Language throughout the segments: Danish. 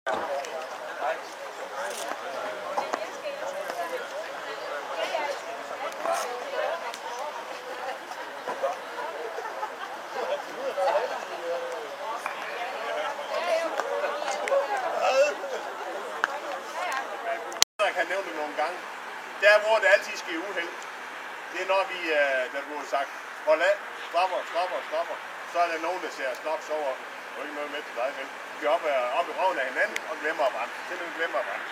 Jeg kan nævne det nogle gange. Der hvor det altid sker uheld, det er når vi, der bliver sagt, hold af, stopper. Så er der nogen, der ser snoks over, og ikke noget med til dig, vel? Vi er op i røven af hinanden og glemmer at brænde. Simpelthen glemmer at brænde.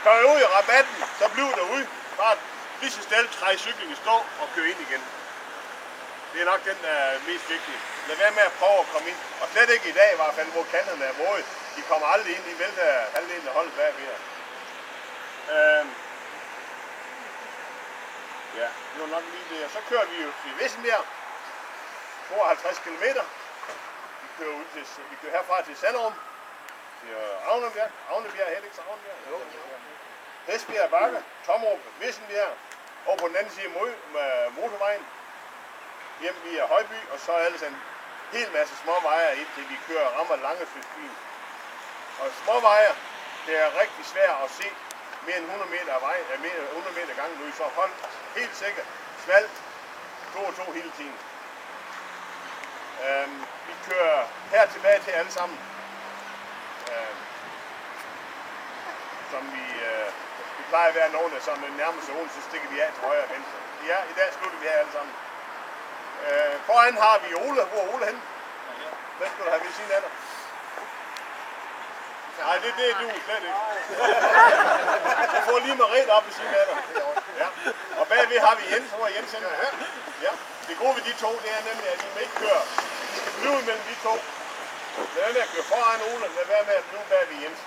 Kommer jeg ud i rabatten, så bliver der ude. Bare lige så stille, træk cyklen i stå og køre ind igen. Det er nok den, der er mest vigtige. Lad være med at prøve at komme ind. Og slet ikke i dag i hvert fald, hvor kanterne er våde. De kommer aldrig ind, de vælter halvdelen af holdet bagved. Ja, det var nok lige det. Og så kører vi jo til Vissenbjerg. 52 km. Vi kører herfra til Sanderum. Til Avnebjerg, Helix Avnebjerg. Jo. Hesbjerg Bakke, Tomrup, Vissenbjerg. Og på den anden side mod motorvejen. Hjem via Højby, og så er ellers en hel masse små veje indtil vi kører og rammer Langesøsbyen. Og små veje, det er rigtig svært at se mere end 100 meter vej, mere end 100 meter gangen nu, så hold helt sikkert, smalt, 2 hele tiden. Vi kører her tilbage til alle sammen. Som vi plejer at være nogen af, som nærmest åen, så stikker vi af til højre og venstre. Ja, i dag slutter vi her alle sammen. Foran har vi Ole. Hvor er Ole henne? Hvad skal du have ved siden af dig? Nej, det er du slet ikke. Du får lige Marit op ved siden af dig. Ja. Og bagved har vi Jens. Hvor er Jens henne? Ja. Det gode ved de to, det er nemlig, at de ikke kører. De skal blive mellem de to. Lad være med at køre foran Ole. Lad være med at blive bagved Jens.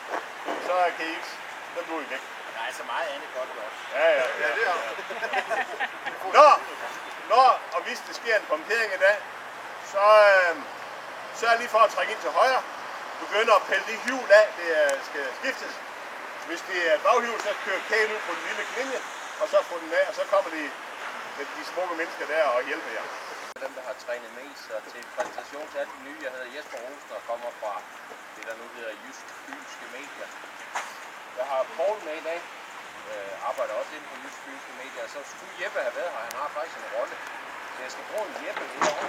Så kan I ikke. Så bliver I væk. Der er så meget andet godt også. Ja, det er Når og hvis det sker en punktering i dag, så sørg lige for at trække ind til højre. Begynder at pille de hjul af, det skal skiftes. Hvis det er et baghjul, så kører kæden ud på den lille klinge, og så få den af, og så kommer de smukke mennesker der og hjælper jer. Dem, der har trænet mest, og til præsentation til alle de nye, jeg hedder Jesper Rosen og kommer fra det, der nu hedder Jysk Fynske Medier. Jeg har Poul med i dag, arbejder også inden for Jysk Fynske Medier, så skulle Jeppe have været her, han har faktisk en rolle. Så jeg skal bruge en Jeppe herovre.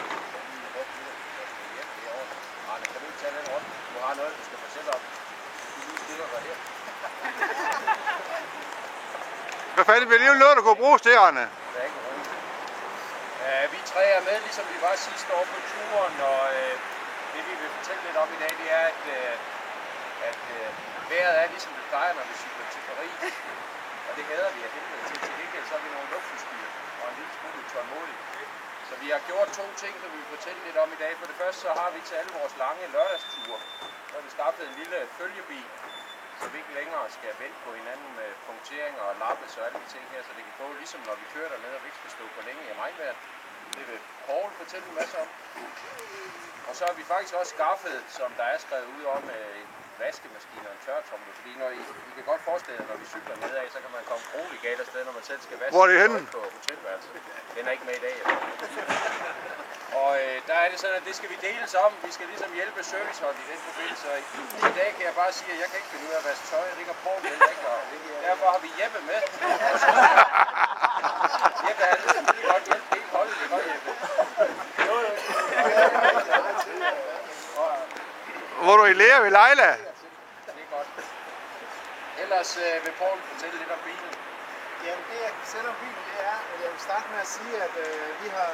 Arne, kan du ikke tage den rundt? Du har noget, du skal fortælle om. Du lige stiller dig her. Hvad fanden vil alligevel noget, der kunne bruges til, Arne? Der er ikke noget. Vi tre er med, ligesom vi var sidste år på turen, og det vi vil fortælle lidt om i dag, det er, at vejret er ligesom det plejer, når vi cykler til Paris. Og det hader vi af helvede til. Til gengæld så har vi nogle luksusdyr og en lille smule tålmodig. Så vi har gjort 2 ting, som vi vil fortælle lidt om i dag. For det første så har vi til alle vores lange lørdagsture, så har vi skaffet en lille følgebil, så vi ikke længere skal vente på hinanden med punkteringer og lappes og alle de ting her, så det kan gå ligesom når vi kører dernede, og vi ikke skal stå for længe i regnvejr. Det vil Poul fortælle en masse om. Og så har vi faktisk også skaffet, som der er skrevet ud om, en vaskemaskine og en tørretumbler, fordi når I kan godt forestille jer, når vi cykler nedad, så kan man komme grueligt galt afsted, når man selv skal vaske. Hvor er det henne? På hotelværelset. Den er ikke med i dag. Og der er det sådan, at det skal vi deles om. Vi skal ligesom hjælpe serviceholdet i den forbindelse. I dag kan jeg bare sige, at jeg kan ikke finde ud af at vaske tøj. Jeg ligger på den ikke, og derfor har vi Jeppe med. Jeppe er det godt hjælpe hele holdet. Det er godt, Jeppe. Hvor du i lære ved Leila? Det er godt. Ellers vil Poul fortælle lidt om bilen. Jamen det jeg kan sætte om bilen, det er, at jeg vil starte med at sige, at vi har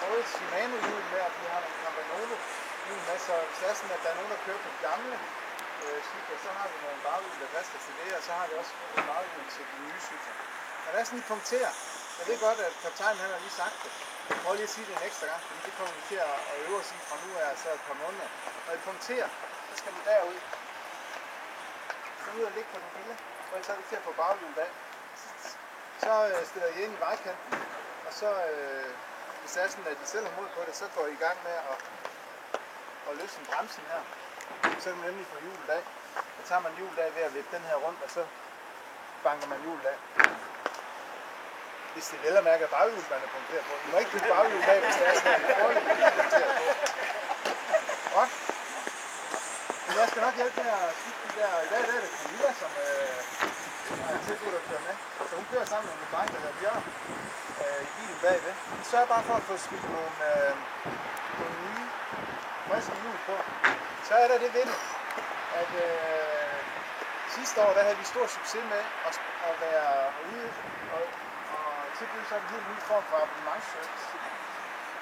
fået Shimano-hjul med, og vi har nogle Campagnolo-hjul med, så hvis det er sådan, at der er nogen, der kører på de gamle cykler, så har vi nogle baghjul, der drister til det, og så har vi også fået nogle baghjul til de nye cykler. Men lad os lige punktere. Jeg ved godt, at kaptajnen han har lige sagt det. Jeg prøver lige at sige det en ekstra gang, fordi det kommer vi til at øve os i fra nu af, så et par måneder. Når I punkterer, så skal du derud. Så ud og ligge på den lille, for ellers er det til at få baghjulet af. Så stiller I ind i vejkanten, og så hvis det er sådan, at de selv har mod på det, så går I i gang med at løsne bremsen her. Så kan man nemlig få hjulet af. Så tager man hjulet af ved at vippe den her rundt, og så banker man hjulet af. Hvis det vel at mærke, at baghjulet man er punkteret på. I må ikke bytte baghjulet af, hvis det er sådan, at det er forhjulet man er punkteret på. Godt. jeg skal nok hjælpe med at skifte de der. I dag er det Camilla, som har tilbudt at køre med. Så hun kører sammen med min dreng, der hedder Bjørn, i bilen bagved. Så er jeg bare for at få smidt nogle nye, friske hjul på. Så er der det ved det, at sidste år der havde vi stor succes med at være ude og tilbyde sådan en helt ny form for abonnementsservice.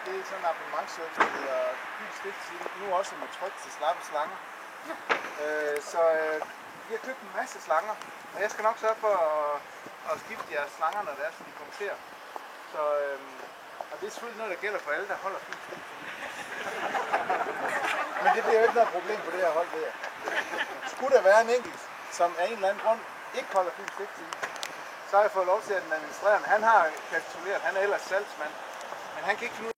Det er sådan en abonnementsservice, der hedder Fyns Stiftstidende, nu også med tryk til slappe slanger. Så vi har købt en masse slanger, og jeg skal nok sørge for at skifte jeres slanger, når det er, så de kommenterer. Så, og det er selvfølgelig noget, der gælder for alle, der holder Fyns Stiftstidende. Men det bliver jo ikke noget problem på det her hold, ved jeg. Skulle der være en enkelt, som af en eller anden grund ikke holder Fyns Stiftstidende, så har jeg fået lov til at den administrerende. Han har kapituleret, han er ellers salgsmand, men han kan ikke finde ud